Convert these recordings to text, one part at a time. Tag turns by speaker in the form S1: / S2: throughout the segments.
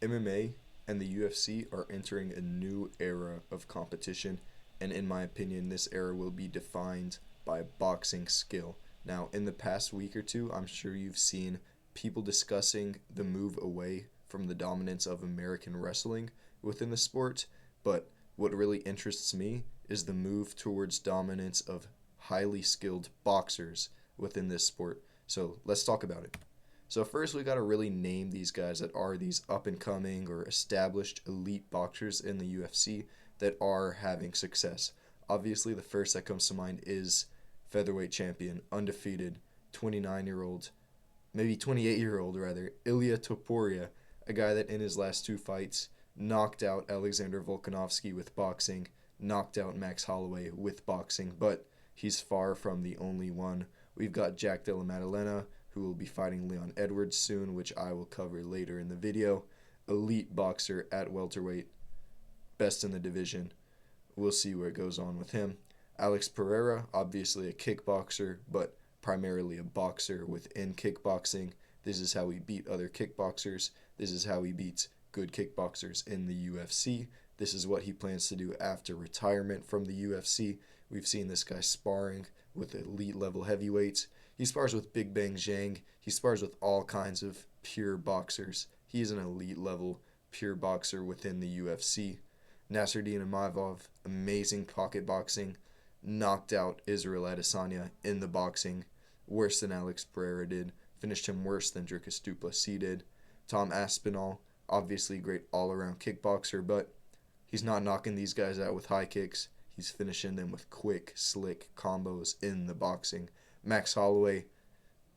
S1: MMA and the UFC are entering a new era of competition, and in my opinion, this era will be defined by boxing skill. Now, in the past week or two, I'm sure you've seen people discussing the move away from the dominance of American wrestling within the sport, but what really interests me is the move towards dominance of highly skilled boxers within this sport. So let's talk about it. So first we got to really name these guys that are these up and coming or established elite boxers in the UFC that are having success. Obviously the first that comes to mind is featherweight champion, undefeated, 29-year-old, maybe 28-year-old rather, Ilia Topuria, a guy that in his last two fights knocked out Alexander Volkanovski with boxing, knocked out Max Holloway with boxing, but he's far from the only one. We've got Jack Della Maddalena, who will be fighting Leon Edwards soon, which I will cover later in the video. Elite boxer at welterweight, best in the division. We'll see where it goes on with him. Alex Pereira, obviously a kickboxer, but primarily a boxer within kickboxing. This is how he beat other kickboxers. This is how he beats good kickboxers in the UFC. This is what he plans to do after retirement from the UFC. We've seen this guy sparring with elite level heavyweights. He spars with Big Bang Zhang. He spars with all kinds of pure boxers. He is an elite level pure boxer within the UFC. Nasruddin Imavov, amazing pocket boxing, knocked out Israel Adesanya in the boxing, worse than Alex Pereira did, finished him worse than Dricus du Plessis did. Tom Aspinall, obviously a great all-around kickboxer, but he's not knocking these guys out with high kicks. He's finishing them with quick, slick combos in the boxing. Max Holloway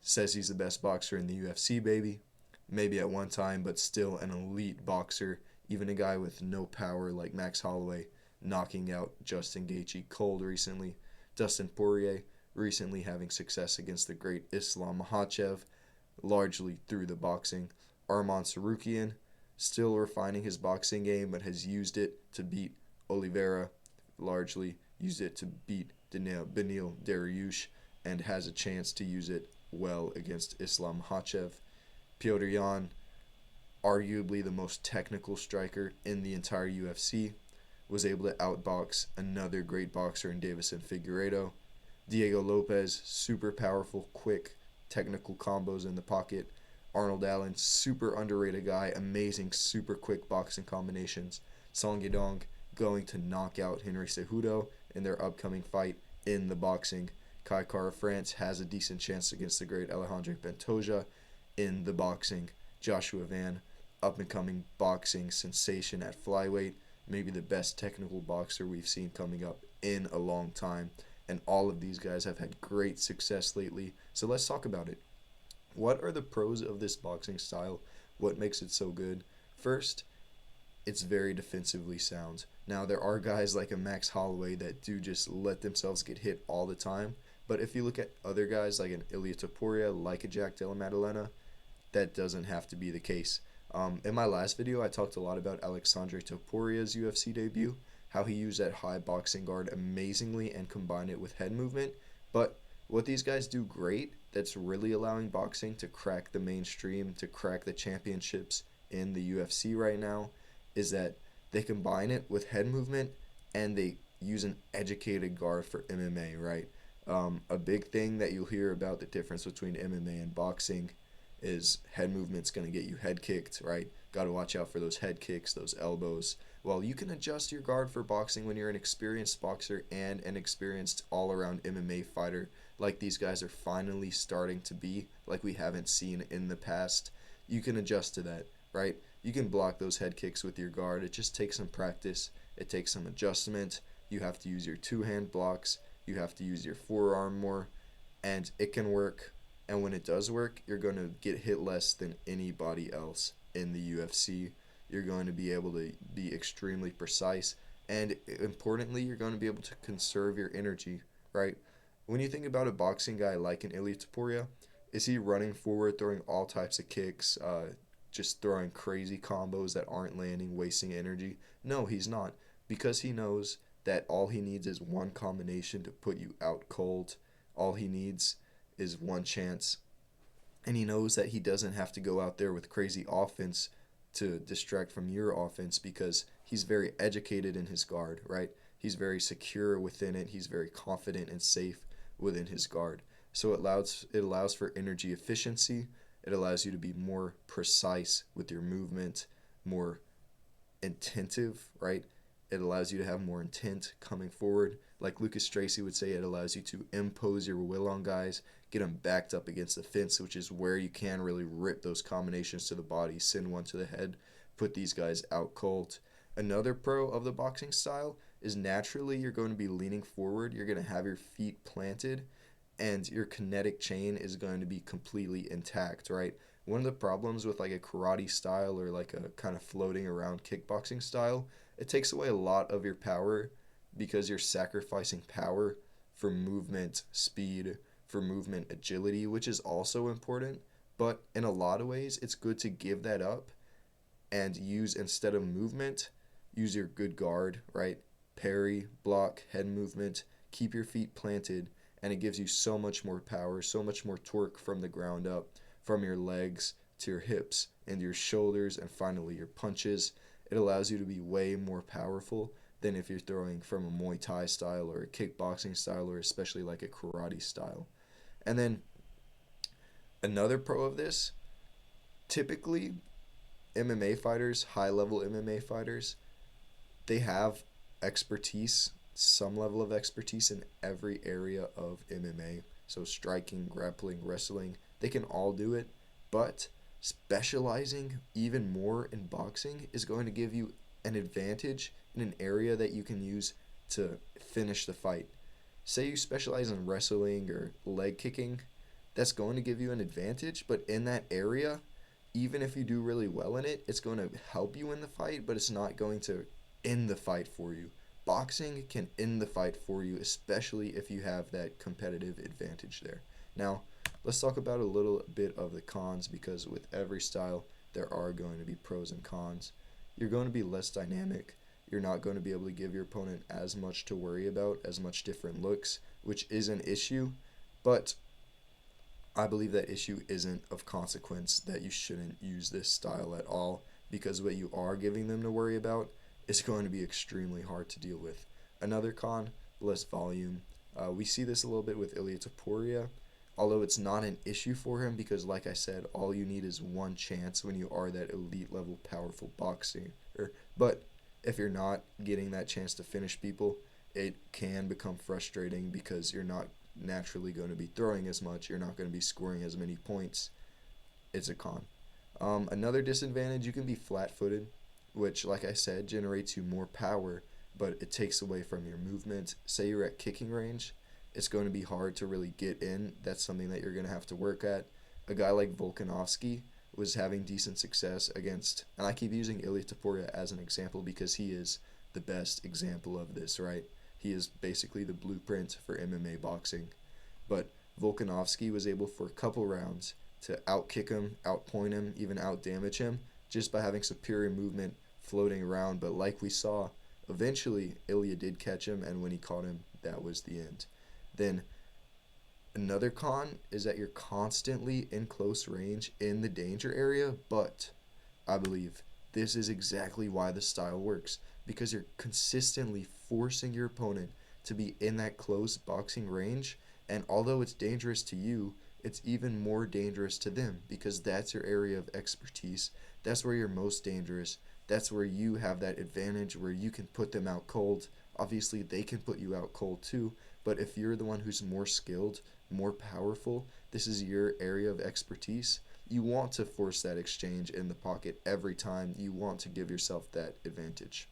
S1: says he's the best boxer in the UFC, baby. Maybe at one time, but still an elite boxer. Even a guy with no power like Max Holloway knocking out Justin Gaethje cold recently. Dustin Poirier recently having success against the great Islam Makhachev, largely through the boxing. Arman Tsarukyan still refining his boxing game, but has used it to beat Oliveira, largely used it to beat Beneil Dariush, and has a chance to use it well against Islam Makhachev. Petr Yan, arguably the most technical striker in the entire UFC, was able to outbox another great boxer in Davison Figueiredo. Diego Lopez, super powerful, quick, technical combos in the pocket. Arnold Allen, super underrated guy, amazing, super quick boxing combinations. Song Yadong going to knock out Henry Cejudo in their upcoming fight in the boxing. Kai Kara France has a decent chance against the great Alejandro Pantoja in the boxing. Joshua Van, up-and-coming boxing sensation at flyweight, maybe the best technical boxer we've seen coming up in a long time. And all of these guys have had great success lately. So let's talk about it. What are the pros of this boxing style? What makes it so good? First, it's very defensively sound. Now, there are guys like a Max Holloway that do just let themselves get hit all the time. But if you look at other guys like an Ilia Topuria, like a Jack Della Maddalena, that doesn't have to be the case. In my last video, I talked a lot about Alexandre Topuria's UFC debut, how he used that high boxing guard amazingly and combined it with head movement. But what these guys do great, that's really allowing boxing to crack the mainstream, to crack the championships in the UFC right now, is that they combine it with head movement and they use an educated guard for MMA, right? A big thing that you'll hear about the difference between MMA and boxing is head movement's going to get you head kicked, right? Got to watch out for those head kicks, those elbows. Well, you can adjust your guard for boxing when you're an experienced boxer and an experienced all-around MMA fighter, like these guys are finally starting to be, like we haven't seen in the past. You can adjust to that, right? You can block those head kicks with your guard. It just takes some practice. It takes some adjustment. You have to use your two-hand blocks. You have to use your forearm more, and it can work. And when it does work, you're going to get hit less than anybody else in the UFC. You're going to be able to be extremely precise. And importantly, you're going to be able to conserve your energy, right? When you think about a boxing guy like an Ilia Topuria, is he running forward, throwing all types of kicks, just throwing crazy combos that aren't landing, wasting energy? No, he's not. Because he knows that all he needs is one combination to put you out cold. All he needs is one chance. And he knows that he doesn't have to go out there with crazy offense to distract from your offense because he's very educated in his guard, right? He's very secure within it. He's very confident and safe within his guard. So it allows for energy efficiency. It allows you to be more precise with your movement, more intentive, right? It allows you to have more intent coming forward. Like Lucas Tracy would say, it allows you to impose your will on guys, get them backed up against the fence, which is where you can really rip those combinations to the body, send one to the head, put these guys out cold. Another pro of the boxing style is naturally you're going to be leaning forward, you're going to have your feet planted, and your kinetic chain is going to be completely intact, right? One of the problems with like a karate style or like a kind of floating around kickboxing style, it takes away a lot of your power because you're sacrificing power for movement speed, for movement agility, which is also important. But in a lot of ways, it's good to give that up and use, instead of movement, use your good guard, right? Parry, block, head movement, keep your feet planted, and it gives you so much more power, so much more torque from the ground up, from your legs to your hips and your shoulders, and finally your punches. It allows you to be way more powerful than if you're throwing from a Muay Thai style or a kickboxing style or especially like a karate style. And then another pro of this, typically MMA fighters, high level MMA fighters, they have expertise, some level of expertise in every area of MMA. So striking, grappling, wrestling, they can all do it, but specializing even more in boxing is going to give you an advantage in an area that you can use to finish the fight. Say you specialize in wrestling or leg kicking, that's going to give you an advantage, but in that area, even if you do really well in it, it's going to help you in the fight, but it's not going to end the fight for you. Boxing can end the fight for you, especially if you have that competitive advantage there. Now, let's talk about a little bit of the cons, because with every style, there are going to be pros and cons. You're going to be less dynamic. You're not going to be able to give your opponent as much to worry about, as much different looks, which is an issue, but I believe that issue isn't of consequence, that you shouldn't use this style at all, because what you are giving them to worry about is going to be extremely hard to deal with. Another con, less volume. We see this a little bit with Ilia Topuria, although it's not an issue for him because, like I said, all you need is one chance when you are that elite level powerful boxing. But if you're not getting that chance to finish people, it can become frustrating because you're not naturally going to be throwing as much, you're not going to be scoring as many points. It's a con. Another disadvantage, you can be flat-footed, which, like I said, generates you more power, but it takes away from your movement. Say you're at kicking range, it's going to be hard to really get in. That's something that you're going to have to work at. A guy like Volkanovski was having decent success against, and I keep using Ilia Topuria as an example because he is the best example of this, right? He is basically the blueprint for MMA boxing. But Volkanovski was able for a couple rounds to outkick him, outpoint him, even outdamage him just by having superior movement floating around. But like we saw, eventually Ilia did catch him, and when he caught him, that was the end. Then another con is that you're constantly in close range in the danger area, but I believe this is exactly why the style works, because you're consistently forcing your opponent to be in that close boxing range, and although it's dangerous to you, it's even more dangerous to them because that's your area of expertise. That's where you're most dangerous. That's where you have that advantage where you can put them out cold. Obviously, they can put you out cold too, but if you're the one who's more skilled, more powerful, this is your area of expertise, you want to force that exchange in the pocket every time. You want to give yourself that advantage.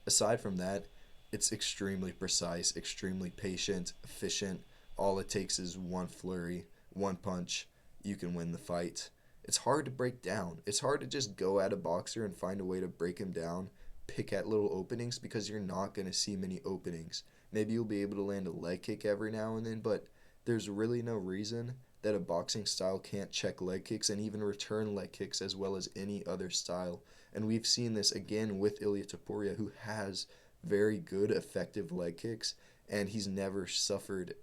S1: Aside from that, it's extremely precise, extremely patient, efficient. All it takes is one flurry, one punch. You can win the fight. It's hard to break down. It's hard to just go at a boxer and find a way to break him down, pick at little openings, because you're not going to see many openings. Maybe you'll be able to land a leg kick every now and then, but there's really no reason that a boxing style can't check leg kicks and even return leg kicks as well as any other style. And we've seen this again with Ilia Topuria, who has very good, effective leg kicks, and he's never suffered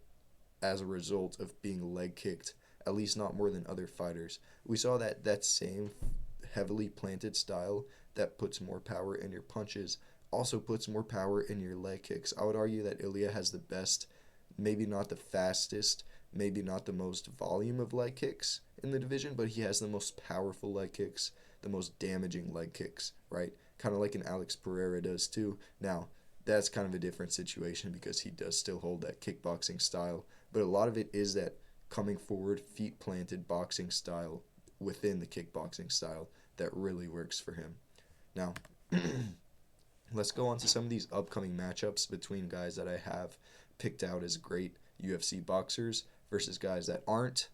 S1: as a result of being leg kicked, at least not more than other fighters. We saw that same heavily planted style that puts more power in your punches, also puts more power in your leg kicks. I would argue that Ilia has the best, maybe not the fastest, maybe not the most volume of leg kicks in the division, but he has the most powerful leg kicks, the most damaging leg kicks, right? Kind of like an Alex Pereira does too. Now, that's kind of a different situation because he does still hold that kickboxing style, but a lot of it is that coming forward, feet planted boxing style within the kickboxing style that really works for him. Now, let's go on to some of these upcoming matchups between guys that I have picked out as great UFC boxers versus guys that aren't.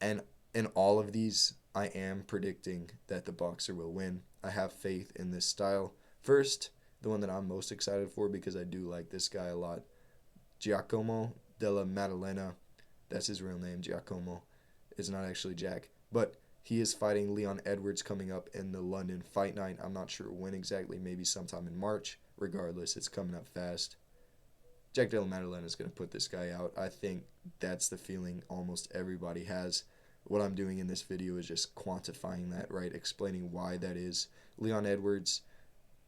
S1: And in all of these, I am predicting that the boxer will win. I have faith in this style. First, the one that I'm most excited for because I do like this guy a lot, Giacomo Della Maddalena. That's his real name, Giacomo. It's not actually Jack. But he is fighting Leon Edwards coming up in the London Fight Night. I'm not sure when exactly, maybe sometime in March. Regardless, it's coming up fast. Jack Della Maddalena is going to put this guy out. I think that's the feeling almost everybody has. What I'm doing in this video is just quantifying that, right? Explaining why that is. Leon Edwards,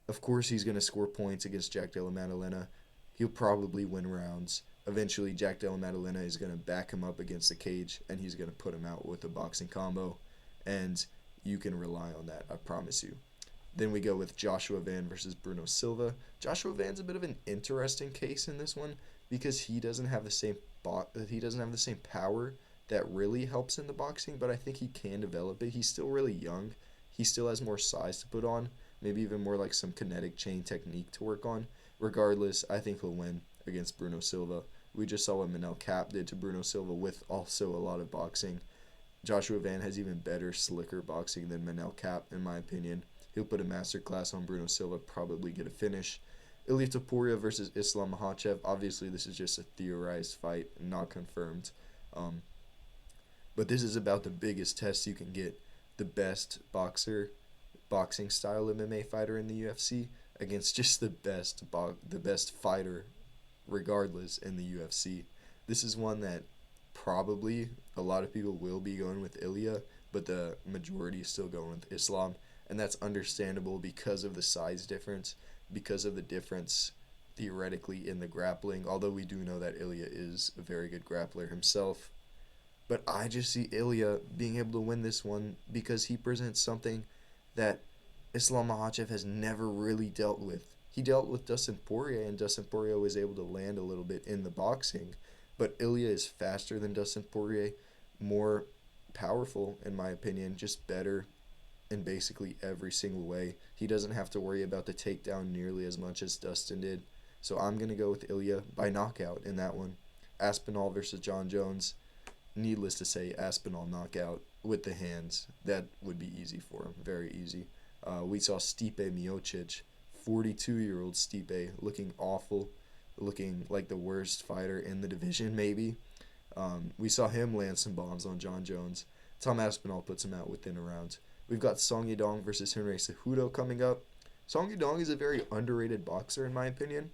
S1: of course he's going to score points against Jack Della Maddalena. He'll probably win rounds. Eventually, Jack Della Maddalena is going to back him up against the cage, and he's going to put him out with a boxing combo. And you can rely on that, I promise you. Then we go with Joshua Van versus Bruno Silva. Joshua Van's a bit of an interesting case in this one because he doesn't have the same power that really helps in the boxing, but I think he can develop it. He's still really young. He still has more size to put on, maybe even more like some kinetic chain technique to work on. Regardless, I think he'll win against Bruno Silva. We just saw what Manel Kape did to Bruno Silva with also a lot of boxing. Joshua Van has even better, slicker boxing than Manel Kape, in my opinion. He'll put a masterclass on Bruno Silva, probably get a finish. Ilia Topuria versus Islam Makhachev. Obviously, this is just a theorized fight, not confirmed. But this is about the biggest test you can get. The best boxing style MMA fighter in the UFC against just the best fighter regardless in the UFC. This is one that probably a lot of people will be going with Ilia, but the majority is still going with Islam, and that's understandable because of the size difference, because of the difference theoretically in the grappling, although we do know that Ilia is a very good grappler himself. But I just see Ilia being able to win this one because he presents something that Islam Makhachev has never really dealt with. He dealt with Dustin Poirier, and Dustin Poirier was able to land a little bit in the boxing. But Ilia is faster than Dustin Poirier, more powerful, in my opinion, just better in basically every single way. He doesn't have to worry about the takedown nearly as much as Dustin did. So I'm going to go with Ilia by knockout in that one. Aspinall versus John Jones. Needless to say, Aspinall knockout with the hands. That would be easy for him, very easy. We saw Stipe Miocic, 42-year-old Stipe, looking awful, looking like the worst fighter in the division maybe. We saw him land some bombs on John Jones. Tom Aspinall puts him out within a round. We've got Song Yadong versus Henry Cejudo coming up. Song Yadong is a very underrated boxer in my opinion.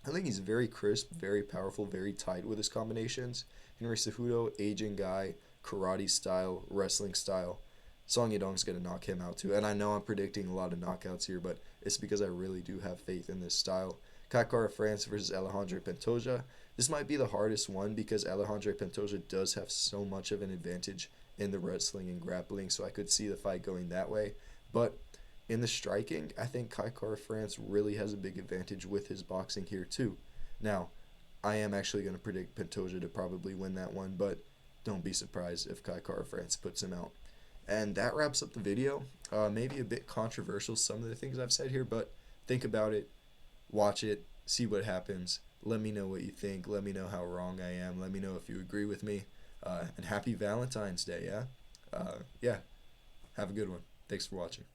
S1: I think he's very crisp, very powerful, very tight with his combinations. Henry Cejudo, aging guy, karate style, wrestling style. Song Yadong's going to knock him out too. And I know I'm predicting a lot of knockouts here, but it's because I really do have faith in this style. Kai Kara-France versus Alejandro Pantoja. This might be the hardest one because Alejandro Pantoja does have so much of an advantage in the wrestling and grappling, so I could see the fight going that way. But in the striking, I think Kai Kara-France really has a big advantage with his boxing here too. Now, I am actually going to predict Pantoja to probably win that one, but don't be surprised if Kai Kara-France puts him out. And that wraps up the video. Maybe a bit controversial, some of the things I've said here, but think about it, watch it, see what happens. Let me know what you think. Let me know how wrong I am. Let me know if you agree with me. And happy Valentine's Day, yeah? Yeah. Have a good one. Thanks for watching.